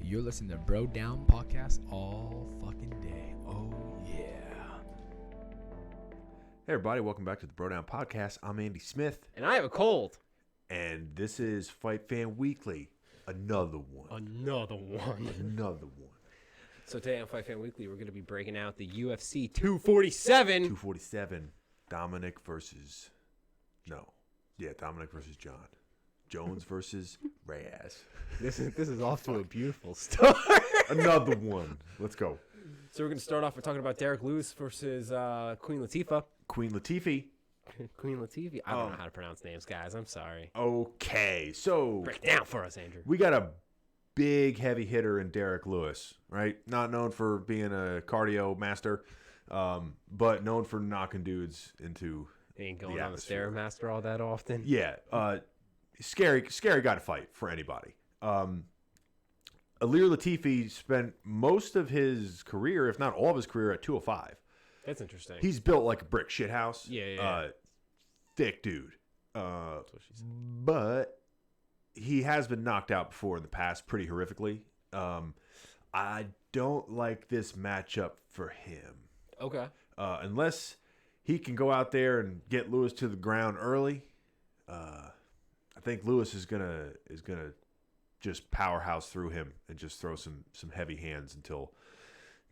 You're listening to Bro Down Podcast all fucking day. Oh, yeah. Hey, everybody. Welcome back to the Bro Down Podcast. I'm Andy Smith. And I have a cold. And this is Fight Fan Weekly. Another one. Another one. So today on Fight Fan Weekly, we're going to be breaking out the UFC 247. 247. Dominic versus Jon. Jones versus Reyes. This is off to a beautiful start. Another one. Let's go. So we're going to start off with talking about Derek Lewis versus Queen Latifi. Queen Latifi. Queen Latifi. I don't know how to pronounce names, guys. I'm sorry. Okay, so Break it down for us, Andrew. we got a big heavy hitter in Derek Lewis, right? Not known for being a cardio master, but known for knocking dudes into Ain't going the on the atmosphere. Stairmaster all that often. Yeah, scary guy to fight for anybody. Alir Latifi spent most of his career, if not all of his career, at 205. That's interesting. He's built like a brick shithouse. Yeah. Thick dude. That's what she said. But he has been knocked out before in the past pretty horrifically. I don't like this matchup for him. Okay. Unless he can go out there and get Lewis to the ground early. I think Lewis is gonna just powerhouse through him and just throw some heavy hands until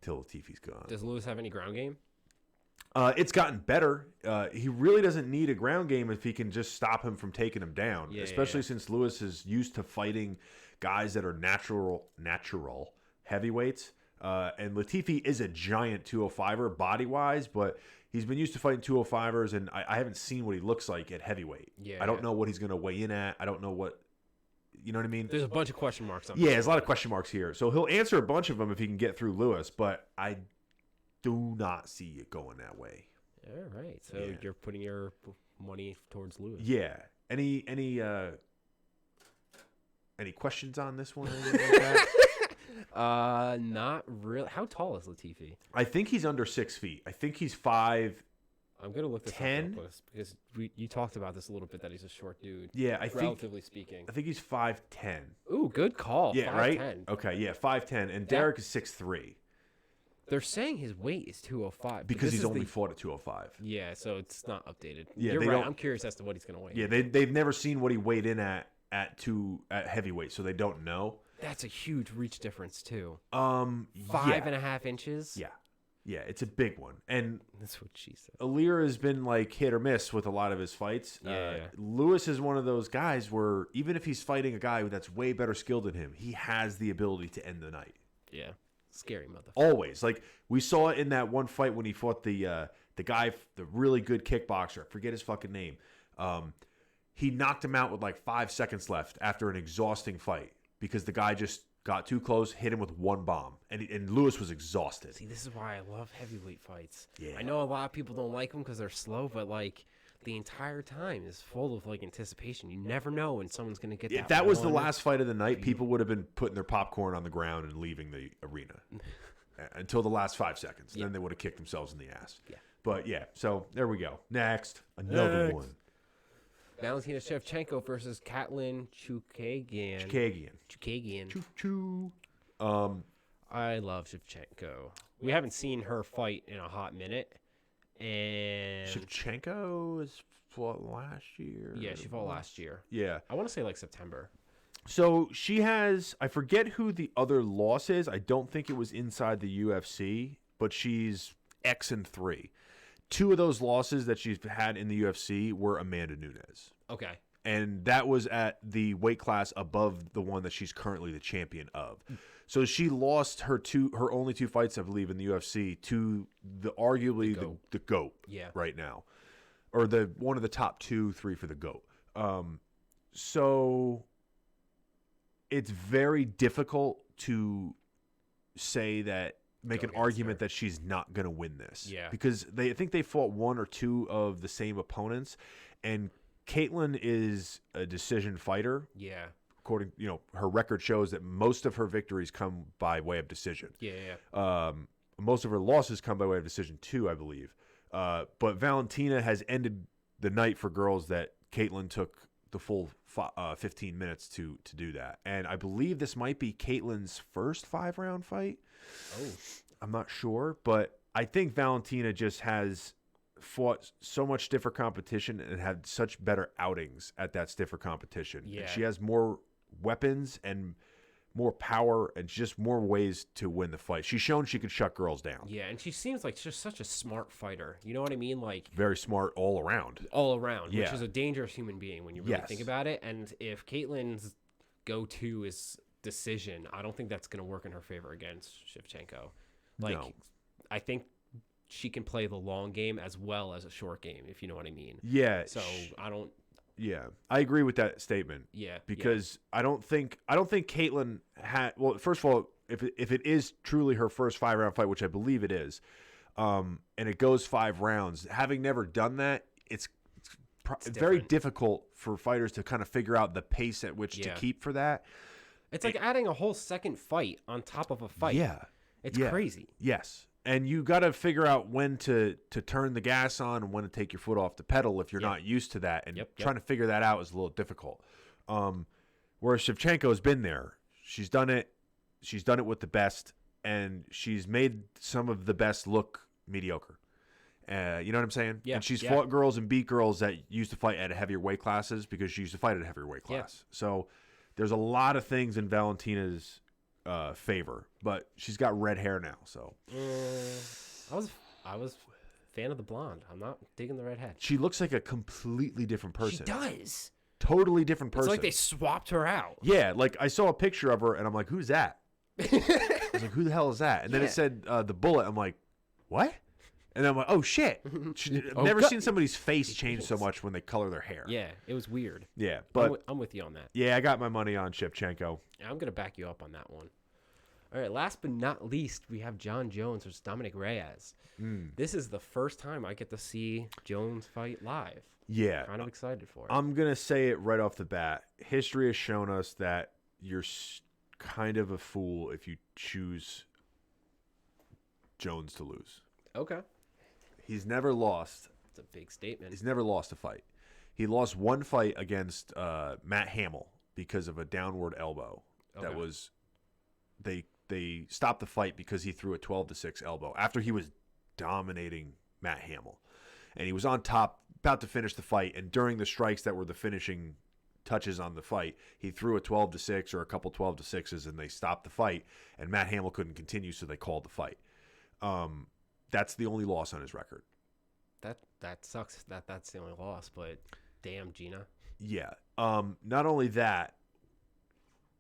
Latifi's gone. Does Lewis have any ground game? It's gotten better. He really doesn't need a ground game if he can just stop him from taking him down. Especially since Lewis is used to fighting guys that are natural heavyweights. And Latifi is a giant 205er body-wise, but he's been used to fighting 205ers, and I haven't seen what he looks like at heavyweight. I don't know what he's going to weigh in at. I don't know what, you know what I mean? There's a bunch of question marks on there's a lot of question marks here. So he'll answer a bunch of them if he can get through Lewis, but I do not see it going that way. All right. So you're putting your money towards Lewis. Yeah. Any questions on this one or anything like that? Not really. How tall is Latifi? I think he's under 6 feet. I think he's 5. I'm gonna look this 10? up real quick because you talked about this a little bit, that he's a short dude. Yeah, relatively speaking. I think he's 5'10". Ooh, good call. Yeah, 5'10". right. Okay, yeah, 5'10", and Derek is 6'3". They're saying his weight is 205 because he's only fought at 205. Yeah, so it's not updated. Yeah, you're right. I'm curious as to what he's gonna weigh. Yeah, they've never seen what he weighed in at heavyweight, so they don't know. That's a huge reach difference too. 5.5 inches. Yeah, it's a big one. And that's what she said. Alir has been like hit or miss with a lot of his fights. Lewis is one of those guys where even if he's fighting a guy that's way better skilled than him, he has the ability to end the night. Yeah, scary motherfucker. Always. Like we saw it in that one fight when he fought the guy, the really good kickboxer. I forget his fucking name. He knocked him out with like 5 seconds left after an exhausting fight because the guy just got too close, hit him with one bomb, and Lewis was exhausted. See, this is why I love heavyweight fights. Yeah. I know a lot of people don't like them because they're slow, but like the entire time is full of like anticipation. You never know when someone's gonna get. If that was the last fight of the night, people would have been putting their popcorn on the ground and leaving the arena until the last 5 seconds. Then they would have kicked themselves in the ass. Yeah. But yeah, so there we go. Next, another one. Valentina Shevchenko versus Catlin Chukagian. Choo. I love Shevchenko. We haven't seen her fight in a hot minute. And Shevchenko is fought last year. Yeah, she fought last year. Yeah. I want to say like September. So she has, I forget who the other loss is. I don't think it was inside the UFC, but she's X-3. 2 of those losses that she's had in the UFC were Amanda Nunes. Okay. And that was at the weight class above the one that she's currently the champion of. So she lost her only 2 fights, I believe, in the UFC to arguably the GOAT right now. Or one of the top 2, 3 for the GOAT. So it's very difficult to say that make an argument that she's not going to win this. Yeah. Because I think they fought 1 or 2 of the same opponents, and Catlin is a decision fighter. Yeah. According, her record shows that most of her victories come by way of decision. Yeah. Most of her losses come by way of decision too, I believe. But Valentina has ended the night for girls that Catlin took the full 15 minutes to do that. And I believe this might be Catlin's first 5-round fight. Oh, I'm not sure, but I think Valentina just has fought so much stiffer competition and had such better outings at that stiffer competition. Yeah. And she has more weapons and more power and just more ways to win the fight. She's shown she could shut girls down. yeah, and she seems like just such a smart fighter. You know what I mean? Like Very smart all around. all around, Yeah. which is a dangerous human being when you really Yes. think about it. And if Caitlin's go-to is decision, I don't think that's going to work in her favor against Shevchenko. Like, No. I think she can play the long game as well as a short game, if you know what I mean. Yeah. So I don't. Yeah, I agree with that statement. Yeah, Because I don't think Catlin had. Well, first of all, if it is truly her first 5-round fight, which I believe it is, and it goes 5 rounds, having never done that, it's very different. difficult for fighters to kind of figure out the pace at which to Yeah. keep for that. It's like adding a whole second fight on top of a fight. Yeah, It's yeah. crazy. Yes. And you got to figure out when to turn the gas on and when to take your foot off the pedal if you're Yep. not used to that. And Yep. trying to figure that out is a little difficult. Whereas Shevchenko's been there. She's done it. She's done it with the best. And she's made some of the best look mediocre. You know what I'm saying? Yeah, And she's yeah. fought girls and beat girls that used to fight at heavier weight classes because she used to fight at a heavier weight class. So there's a lot of things in Valentina's favor, but she's got red hair now. So I was fan of the blonde. I'm not digging the redhead. she looks like a completely different person. She does. Totally different person. It's like they swapped her out. Yeah, like I saw a picture of her and I'm like, who's that? I was like, who the hell is that? And then Yeah. it said the bullet. I'm like, what? And then I'm like, oh shit. I've Oh, never God. seen somebody's face change so much when they color their hair. Yeah, it was weird. Yeah, I'm, but I'm with you on that. yeah, I got my money on Shevchenko. I'm going to back you up on that one. All right, last but not least, we have Jon Jones versus Dominic Reyes. This is the first time I get to see Jones fight live. Yeah. Kind of excited for it. I'm going to say it right off the bat. History has shown us that you're kind of a fool if you choose Jones to lose. Okay. He's never lost. It's a big statement. He's never lost a fight. He lost one fight against Matt Hamill because of a downward elbow. That Okay. was they stopped the fight because he threw a 12-6 elbow after he was dominating Matt Hamill. And he was on top, about to finish the fight, and during the strikes that were the finishing touches on the fight, he threw a 12-6 or a couple 12-6s, and they stopped the fight, and Matt Hamill couldn't continue, so they called the fight. That's the only loss on his record. That sucks. That's the only loss, but damn, Gina. Yeah. Not only that,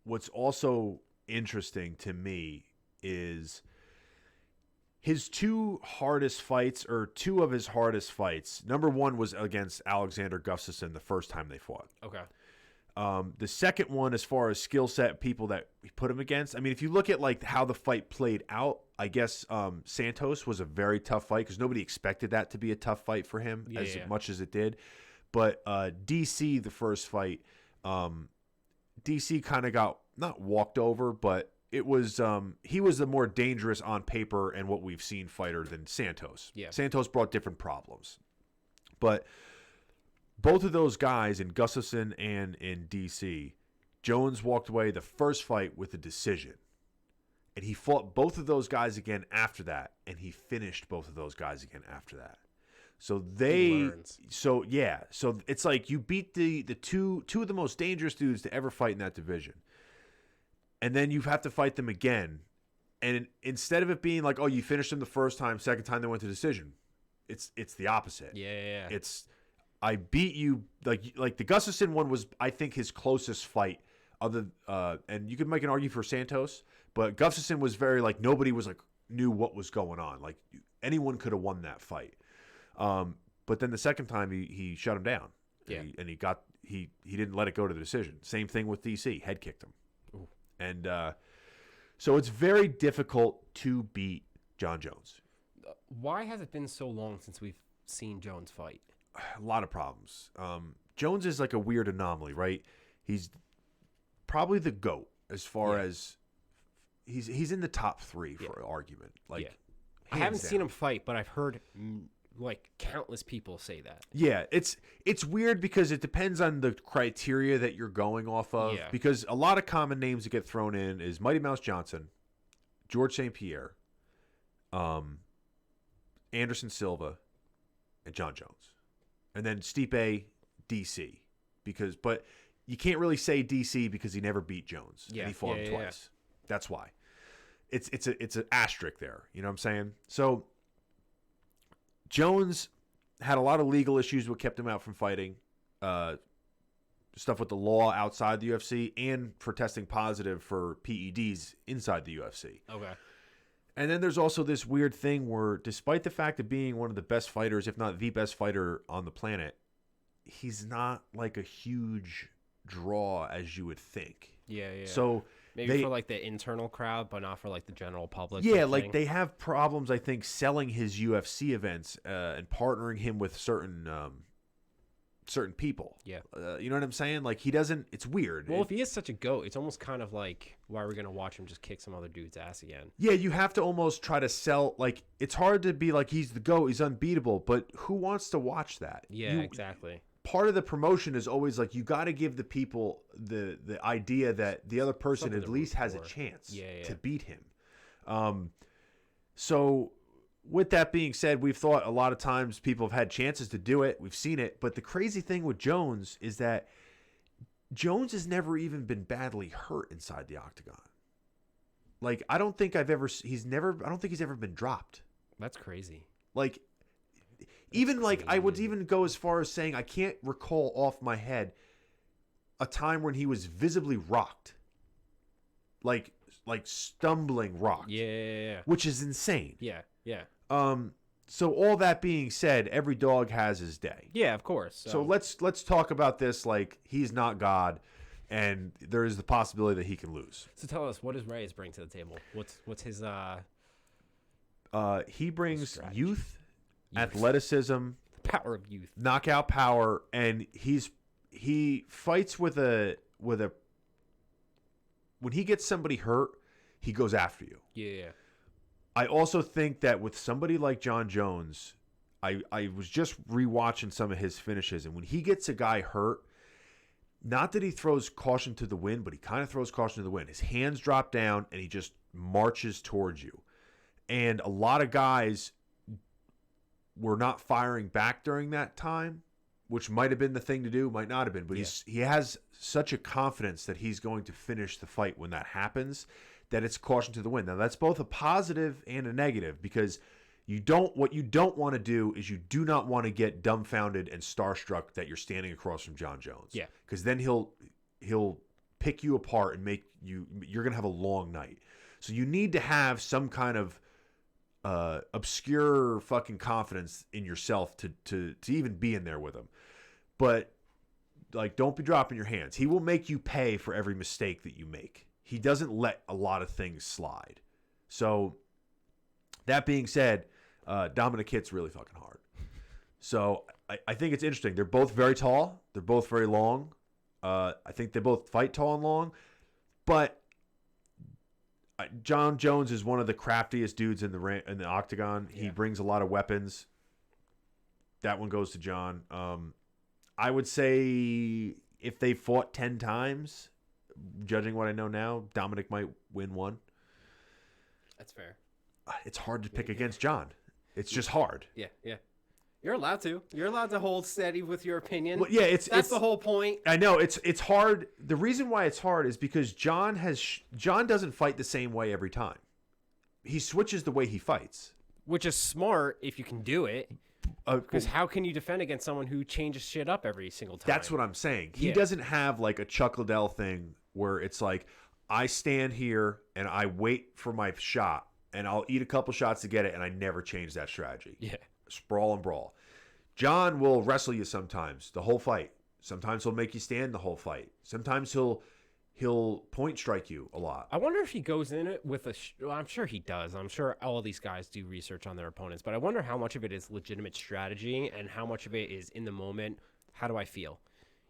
what's also interesting to me is his two of his hardest fights. Number one was against Alexander Gustafsson the first time they fought. Okay. The second one, as far as skill set, people that he put him against. I mean, if you look at like how the fight played out, I guess Santos was a very tough fight because nobody expected that to be a tough fight for him as much as it did. But DC, the first fight, DC kind of got not walked over, but it was he was the more dangerous on paper and what we've seen fighter than Santos. Yeah. Santos brought different problems, but both of those guys in Gustafsson and in DC, Jones walked away the first fight with a decision. And he fought both of those guys again after that, and he finished both of those guys again after that. So so it's like you beat the two of the most dangerous dudes to ever fight in that division. And then you have to fight them again. And instead of it being like, oh, you finished them the first time, second time they went to decision, it's the opposite. Yeah. It's I beat you like the Gustafsson one was, I think, his closest fight and you could make an argument for Santos, but Gustafsson was very like nobody was like knew what was going on. Like anyone could have won that fight. But then the second time he shut him down. Yeah. And he didn't let it go to the decision. Same thing with DC, head kicked him. Ooh. And so it's very difficult to beat Jon Jones. Why has it been so long since we've seen Jones fight? A lot of problems. Jones is like a weird anomaly, right? He's probably the GOAT as far as he's in the top three for argument. Like I haven't seen him fight, but I've heard like countless people say that. Yeah, it's weird because it depends on the criteria that you're going off of. Yeah. Because a lot of common names that get thrown in is Mighty Mouse Johnson, George St. Pierre, Anderson Silva, and Jon Jones, and then Stipe DC. But you can't really say DC because he never beat Jones. Yeah, And he fought him twice. Yeah. That's why. It's an asterisk there. You know what I'm saying? So Jones had a lot of legal issues what kept him out from fighting. Stuff with the law outside the UFC and for testing positive for PEDs inside the UFC. Okay. And then there's also this weird thing where despite the fact of being one of the best fighters, if not the best fighter on the planet, he's not like a huge draw as you would think. Yeah. So maybe for like the internal crowd, but not for like the general public. Yeah, like they have problems, I think, selling his UFC events and partnering him with certain people. Yeah. You know what I'm saying? Like he doesn't. It's weird. Well, if he is such a GOAT, it's almost kind of like, why are we gonna watch him just kick some other dude's ass again? Yeah, you have to almost try to sell. Like it's hard to be like he's the GOAT, he's unbeatable, but who wants to watch that? Yeah, exactly. Part of the promotion is always like you got to give the people the idea that the other person Something at to least root has a for. chance Yeah. to beat him. So with that being said, we've thought a lot of times people have had chances to do it. We've seen it. But the crazy thing with Jones is that Jones has never even been badly hurt inside the octagon. Like, I don't think he's ever been dropped. That's crazy. Like, I would even go as far as saying I can't recall off my head a time when he was visibly rocked. Like stumbling rocked. Yeah. Which is insane. Yeah. So all that being said, every dog has his day. Yeah, of course. So let's talk about this like he's not God, and there is the possibility that he can lose. So tell us, what does Reyes bring to the table? What's his he brings strategy? youth, athleticism, power of youth, knockout power, and he fights with a when he gets somebody hurt, he goes after you. Yeah. I also think that with somebody like Jon Jones, I was just rewatching some of his finishes, and when he gets a guy hurt, not that he throws caution to the wind, but he kind of throws caution to the wind. His hands drop down, and he just marches towards you. And a lot of guys were not firing back during that time, which might have been the thing to do, might not have been. But he has such a confidence that he's going to finish the fight when that happens, that it's caution to the wind. Now, that's both a positive and a negative, because what you don't want to do is you do not want to get dumbfounded and starstruck that you're standing across from Jon Jones. Yeah. Because then he'll pick you apart and you're going to have a long night. So you need to have some kind of obscure fucking confidence in yourself to even be in there with him. But like, don't be dropping your hands. He will make you pay for every mistake that you make. He doesn't let a lot of things slide. So that being said, Dominic hits really fucking hard. So I think it's interesting. They're both very tall. They're both very long. I think they both fight tall and long. But Jon Jones is one of the craftiest dudes in the octagon. Yeah. He brings a lot of weapons. That one goes to Jon. I would say if they fought 10 times, judging what I know now, Dominic might win one. That's fair. It's hard to pick against Jon. It's just hard. Yeah. You're allowed to. You're allowed to hold steady with your opinion. Well, yeah, that's the whole point. I know it's hard. The reason why it's hard is because Jon doesn't fight the same way every time. He switches the way he fights, which is smart if you can do it. Because how can you defend against someone who changes shit up every single time? That's what I'm saying. He doesn't have like a Chuck Liddell thing where it's like, I stand here and I wait for my shot and I'll eat a couple shots to get it and I never change that strategy. Yeah. Sprawl and brawl. Jon will wrestle you sometimes the whole fight. Sometimes he'll make you stand the whole fight. Sometimes he'll point strike you a lot. I wonder if he goes in it with well, I'm sure he does. I'm sure all these guys do research on their opponents, but I wonder how much of it is legitimate strategy and how much of it is in the moment. How do I feel?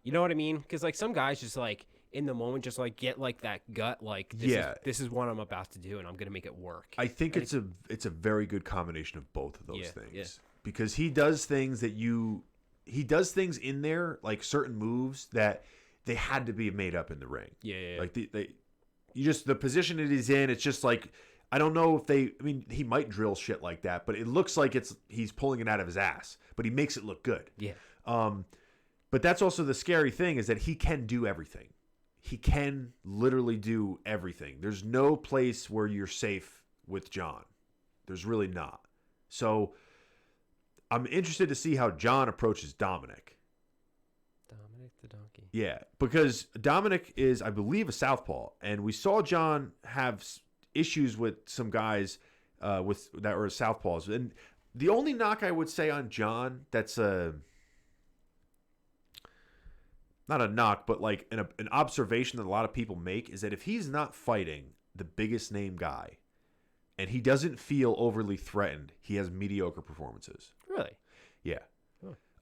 You know what I mean? Because like some guys just like in the moment, just like get like that gut, like this is what I'm about to do, and I'm gonna make it work. I think it's a very good combination of both of those things. because he does things in there, like certain moves that they had to be made up in the ring. Yeah. Like the position it is in, it's just like, I don't know if he might drill shit like that, but it looks like he's pulling it out of his ass, but he makes it look good. Yeah. But that's also the scary thing, is that he can do everything. He can literally do everything. There's no place where you're safe with Jon. There's really not. So I'm interested to see how Jon approaches Dominic. Dominic the donkey. Yeah, because Dominic is, I believe, a southpaw, and we saw Jon have issues with some guys that were southpaws. And the only knock I would say on Jon, that's not a knock, but like an observation that a lot of people make, is that if he's not fighting the biggest name guy and he doesn't feel overly threatened, he has mediocre performances. Really? Yeah.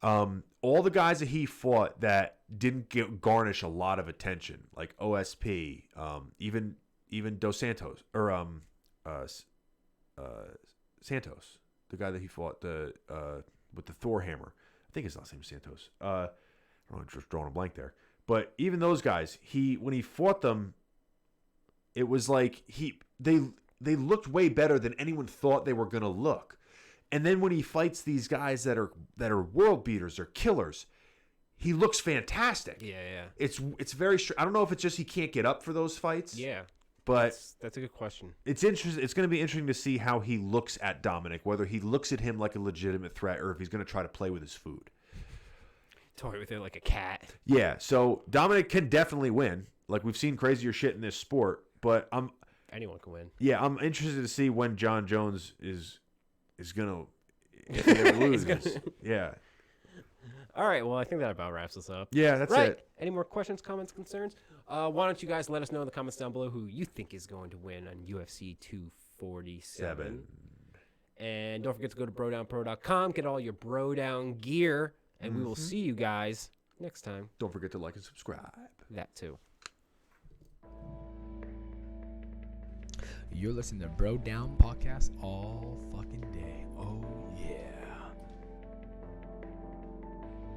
Huh. All the guys that he fought that didn't garnish a lot of attention, like OSP, even Dos Santos, or Santos, the guy that he fought with the Thor hammer. I think his last name is Santos. I don't know, just drawing a blank there. But even those guys, when he fought them, it was like they looked way better than anyone thought they were going to look. And then when he fights these guys that are world beaters or killers, he looks fantastic. Yeah. It's very. I don't know if it's just he can't get up for those fights. Yeah. But that's a good question. It's interesting. It's going to be interesting to see how he looks at Dominic, whether he looks at him like a legitimate threat or if he's going to try to play with his food. Toy with it like a cat. Yeah, so Dominic can definitely win. Like, we've seen crazier shit in this sport, but anyone can win. Yeah, I'm interested to see when Jon Jones is going to, if he ever loses. Yeah. All right, well, I think that about wraps us up. Yeah, that's right. it. Any more questions, comments, concerns? Why don't you guys let us know in the comments down below who you think is going to win on UFC 247. And don't forget to go to brodownpro.com, get all your bro down gear, and we will see you guys next time. Don't forget to like and subscribe. That too. You're listening to Bro Down Podcast all fucking day. Oh, yeah.